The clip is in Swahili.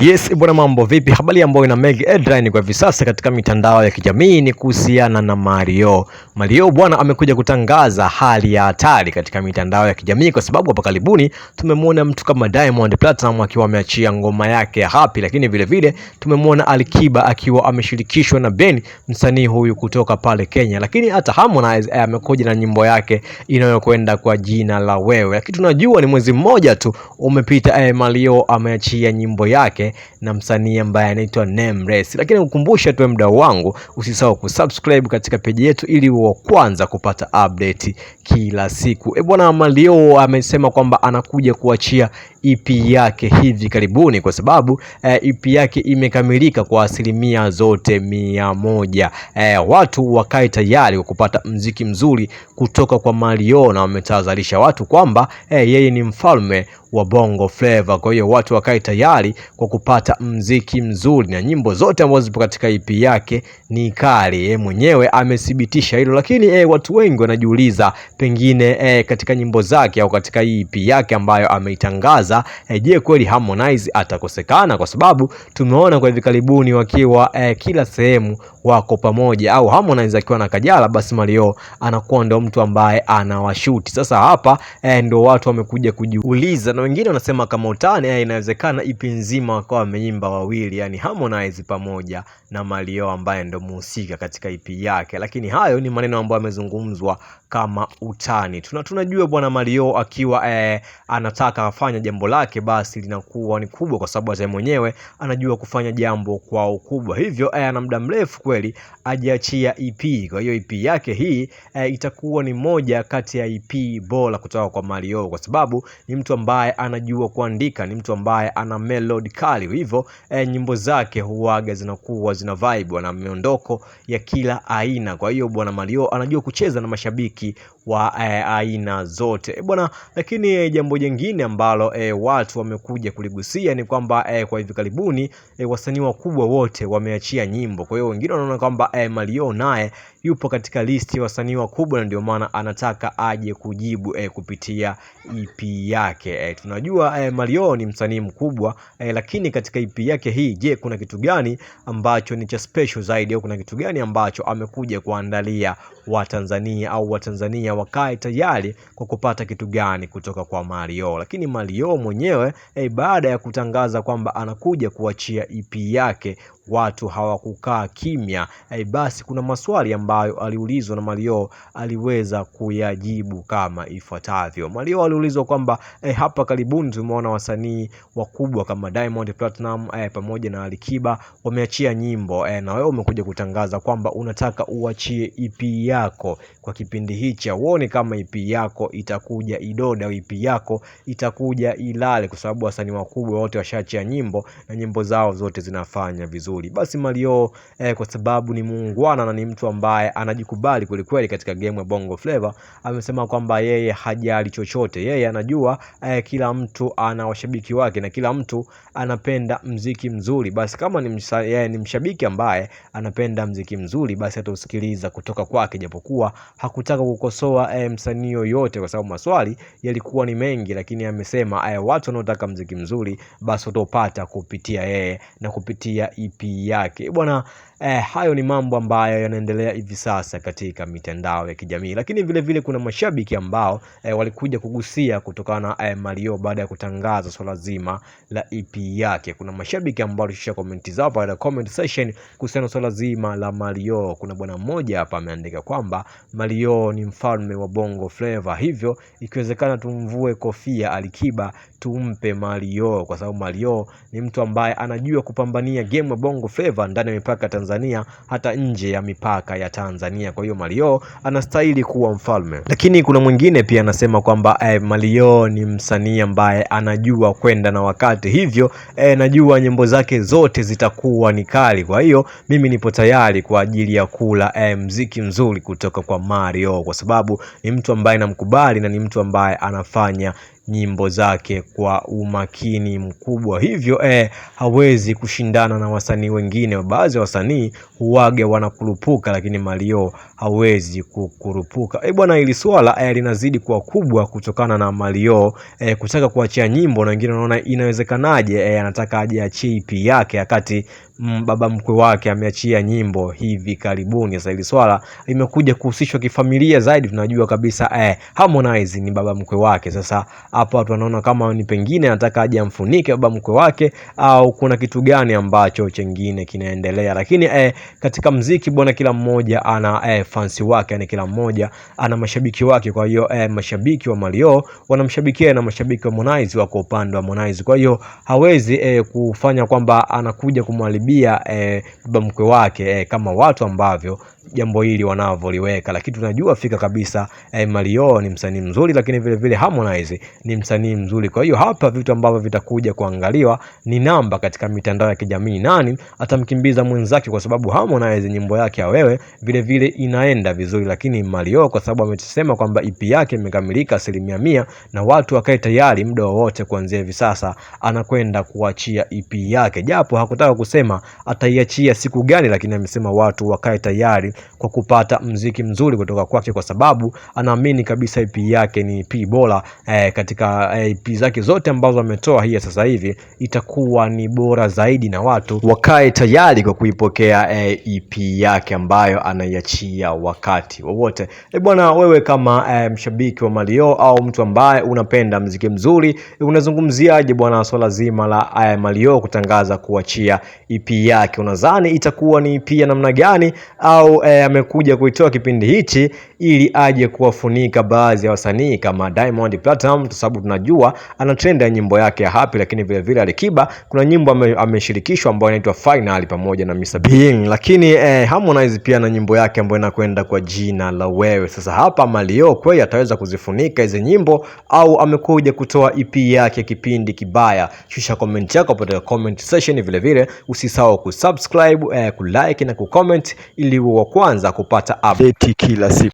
Yes, bwana mambo vipi? Habari ambayo ina make headline kwa hivi sasa katika mitandao ya kijamii ni kuhusiana na Mario. Mario bwana amekuja kutangaza hali ya hatari katika mitandao ya kijamii kwa sababu hapa karibuni tumemwona mtu kama Diamond Platnumz akiwa ameachia ngoma yake ya Happy, lakini vile vile tumemwona Alikiba akiwa ameshirikishwa na Ben, msanii huyu kutoka pale Kenya, lakini hata Harmonize amekuja na nyimbo yake inayokwenda kwa jina la Wewe. Lakini tunajua ni mwezi mmoja tu umepita, Mario ameachia nyimbo yake na msanii ambaye anaitwa Nameless. Lakini ukumbusha tu mdau wangu, usisahau kusubscribe katika page yetu ili uwe kwanza kupata update kila siku. Bwana Mario amesema kwamba anakuja kuachia EP yake hivi karibuni kwa sababu EP yake imekamilika kwa asilimia zote 100. Watu wakae tayari kwa kupata mziki mzuri kutoka kwa Mario, na wametahadharisha watu kwamba yeye ni mfalme wa Bongo Flava. Kwa hiyo watu wakae tayari kwa kupata mziki mzuri, na nyimbo zote ambazo zipo katika EP yake ni kali. Mwenyewe amethibitisha hilo, lakini watu wengi wanajiuliza pengine katika nyimbo zake au katika EP yake ambayo ameitangaza, je, kweli Harmonize atakosekana? Kwa sababu tumeona kwa hivi karibuni wakiwa kila sehemu wako pamoja, au Harmonize akiwa na Kajala basi Mario anakuwa ndo mtu ambaye anawashuti. Sasa hapa ndo watu wamekuja kujiuliza, na wengine wanasema kama utani, inawezekana EP nzima wakawa wameimba wawili, yani Harmonize pamoja na Mario ambaye ndo muhusika katika EP yake. Lakini hayo ni maneno ambayo yamezungumzwa kama utani. Tunajua bwana Mario akiwa anataka afanya jambo lake basi linakuwa ni kubwa, kwa sababu hata mwenyewe anajua kufanya jambo kwa ukubwa. Hivyo ana muda mrefu kweli ajiachia EP. Kwa hiyo EP yake hii itakuwa ni moja kati ya EP bora kutoka kwa Mario, kwa sababu ni mtu ambaye anajua kuandika, ni mtu ambaye ana melody kali. Hivyo nyimbo zake huaga zinakuwa zina vibe na miondoko ya kila aina. Kwa hiyo bwana Mario anajua kucheza na mashabiki wa aina zote bwana. Lakini jambo jingine ambalo watu wamekuja kuligusia ni kwamba kwa hivi karibuni wasanii wakubwa wote wameachia nyimbo. Kwa hiyo wengine wanaona kwamba Mario naye yupo katika listi ya wasanii wakubwa, na ndio maana anataka aje kujibu kupitia EP yake. Tunajua Mario ni msanii mkubwa, lakini katika EP yake hii, je, kuna kitu gani ambacho ni cha special zaidi, au kuna kitu gani ambacho amekuja kuandalia Watanzania, au Watanzania wakae tayari kwa kupata kitu gani kutoka kwa Mario? Lakini Mario mwenyewe baada ya kutangaza kwamba anakuja kuachia EP yake, watu hawakukaa kimya. Basi kuna maswali ambayo aliulizwa na Mario aliweza kuyajibu kama ifuatavyo. Mario aliulizwa kwamba hapa karibuni tumeona wasanii wakubwa kama Diamond Platnumz pamoja na Alikiba wameachia nyimbo, na wewe umekuja kutangaza kwamba unataka uachie EP yako kwa kipindi hichi. Uone kama EP yako itakuja idoda au EP yako itakuja ilale, kwa sababu wasanii wakubwa wote washaachia nyimbo na nyimbo zao zote zinafanya vizuri. Basi Mario kwa sababu ni muungwana na ni mtu ambaye anajikubali kweli katika game ya Bongo Flava, amesema kwamba yeye hajali chochote. Yeye anajua kila mtu ana washabiki wake na kila mtu anapenda mziki mzuri. Basi kama ni mshabiki ambaye anapenda mziki mzuri, basi atausikiliza kutoka kwake, japokuwa hakutaka kukosoa msanii yoyote kwa sababu maswali yalikuwa ni mengi. Lakini amesema watu wanaotaka mziki mzuri basi utopata kupitia yeye na kupitia EP yake bwana. Hayo ni mambo ambayo yanaendelea hivi sasa katika mitandao ya kijamii. Lakini vile vile kuna mashabiki ambao walikuja kugusia kutokana na Mario baada ya kutangaza swala zima la EP yake. Kuna mashabiki ambao walishusha comment zao pale comment section kuhusiana na swala zima la Mario. Kuna bwana mmoja hapa ameandika kwamba Mario ni mfalme wa Bongo Flava, hivyo ikiwezekana tumvue kofia Alikiba tumpe Mario, kwa sababu Mario ni mtu ambaye anajua kupambania game ya Bongo Flava ndani ya mipaka Tanzania, hata nje ya mipaka ya Tanzania. Kwa hiyo Mario anastahili kuwa mfalme. Lakini kuna mwingine pia anasema kwamba Mario ni msanii ambaye anajua kwenda na wakati, hivyo najua nyimbo zake zote zitakuwa ni kali. Kwa hiyo mimi nipo tayari kwa ajili ya kula mziki mzuri kutoka kwa Mario, kwa sababu ni mtu ambaye namkubali na ni mtu ambaye anafanya nyimbo zake kwa umakini mkubwa, hivyo hawezi kushindana na wasanii wengine. Baadhi ya wasanii huage wanakurupuka, lakini Mario hawezi kukurupuka. Bwana, hili swala linazidi kuwa kubwa kutokana na Mario kutaka kuachia nyimbo, na wengine wanaona inawezekanaje anataka aje achie EP yake wakati baba mkwe wake ameachia nyimbo hivi karibuni. Sasa hili swala limekuja kuhusishwa kifamilia zaidi. Tunajua kabisa Harmonize ni baba mkwe wake. Sasa hapo watu wanaona kama ni pengine anataka aje amfunike baba mkwe wake, au kuna kitu gani ambacho chengine kinaendelea. Lakini katika mziki bwana, kila mmoja ana fansi wake, yani kila mmoja ana mashabiki wake. Kwa hiyo mashabiki wa Mario wanamshabikia na mashabiki wa Harmonize wako upande wa Harmonize. Kwa hiyo hawezi kufanya kwamba anakuja kumharibia baba mkwe wake kama watu ambavyo jambo hili wanavyoliweka. Lakini tunajua fika kabisa Mario ni msanii mzuri, lakini vile vile Harmonize ni msanii mzuri. Kwa hiyo hapa vitu ambavyo vitakuja kuangaliwa ni namba katika mitandao ya kijamii, nani atamkimbiza mwenzake, kwa sababu Harmonize nyimbo yake ya Wewe vile vile inaenda vizuri, lakini Mario kwa sababu amesema kwamba EP yake imekamilika 100% na watu wakae tayari muda wowote kuanzia hivi sasa anakwenda kuachia EP yake, japo hakutaka kusema ataiachia siku gani, lakini amesema watu wakae tayari kwa kupata mziki mzuri kutoka kwake, kwa sababu anaamini kabisa EP yake ni EP bora katika EP zake zote ambazo ametoa. Hii sasa hivi itakuwa ni bora zaidi, na watu wakae tayari kwa kuipokea EP yake ambayo anaiachia wakati wowote. Bwana, wewe kama mshabiki wa Mario au mtu ambaye unapenda mziki mzuri, unazungumziaje bwana swala zima la Mario kutangaza kuachia EP yake? Unadhani itakuwa ni EP ya namna gani, au amekuja kuitoa kipindi hichi ili aje kuwafunika baadhi ya wasanii kama Diamond Platnumz, kwa sababu tunajua ana trend ya nyimbo yake ya Happy, lakini vile vile Alikiba kuna nyimbo ameshirikishwa ambayo inaitwa Final pamoja na Mr Being, lakini Harmonize pia na nyimbo yake ambayo inakwenda kwa jina la Wewe. Sasa hapa Mario kweli ataweza kuzifunika hizo nyimbo, au amekuja kutoa EP yake kipindi kibaya? Shusha comment yako hapo katika comment section. Vile vile usisahau kusubscribe, kulike na kucomment ili uwe wa kwanza kupata update kila siku.